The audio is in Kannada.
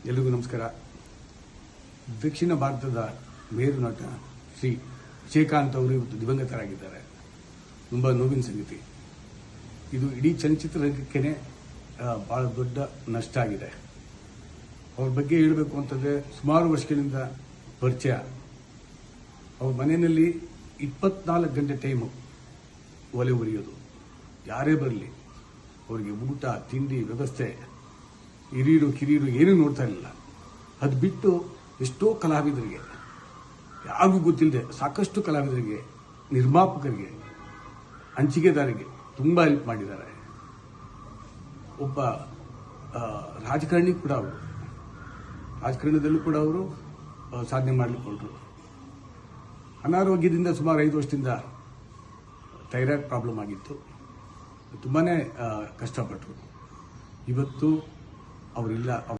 ಎಲ್ರಿಗೂ ನಮಸ್ಕಾರ. ದಕ್ಷಿಣ ಭಾರತದ ಮೇರು ನಟ ಶ್ರೀ ವಿಜಯಕಾಂತ್ ಅವರು ಇವತ್ತು ದಿವಂಗತರಾಗಿದ್ದಾರೆ. ತುಂಬ ನೋವಿನ ಸಂಗತಿ. ಇದು ಇಡೀ ಚಲನಚಿತ್ರರಂಗಕ್ಕೆ ಬಹಳ ದೊಡ್ಡ ನಷ್ಟ ಆಗಿದೆ. ಅವ್ರ ಬಗ್ಗೆ ಹೇಳಬೇಕು ಅಂತಂದ್ರೆ ಸುಮಾರು ವರ್ಷಗಳಿಂದ ಪರಿಚಯ. ಅವ್ರ ಮನೆಯಲ್ಲಿ 24 ಗಂಟೆ ಟೈಮು ಒಲೆ ಉರಿಯೋದು. ಯಾರೇ ಬರಲಿ ಅವರಿಗೆ ಊಟ ತಿಂಡಿ ವ್ಯವಸ್ಥೆ, ಹಿರಿಯರು ಕಿರಿಯರು ಏನೂ ನೋಡ್ತಾ ಇರಲಿಲ್ಲ. ಅದು ಬಿಟ್ಟು ಎಷ್ಟೋ ಕಲಾವಿದರಿಗೆ, ಯಾರಿಗೂ ಗೊತ್ತಿಲ್ಲದೆ ಸಾಕಷ್ಟು ಕಲಾವಿದರಿಗೆ, ನಿರ್ಮಾಪಕರಿಗೆ, ಹಂಚಿಕೆದಾರರಿಗೆ ತುಂಬ ಹೆಲ್ಪ್ ಮಾಡಿದ್ದಾರೆ. ಒಬ್ಬ ರಾಜಕಾರಣಿ ಕೂಡ ಅವರು, ರಾಜಕಾರಣದಲ್ಲೂ ಕೂಡ ಅವರು ಸಾಧನೆ ಮಾಡಲಿಕ್ಕೆ. ಅನಾರೋಗ್ಯದಿಂದ ಸುಮಾರು 5 ವರ್ಷದಿಂದ ಥೈರಾಯ್ಡ್ ಪ್ರಾಬ್ಲಮ್ ಆಗಿತ್ತು. ತುಂಬಾ ಕಷ್ಟಪಟ್ಟರು. ಇವತ್ತು ಅವರಿಲ್ಲ.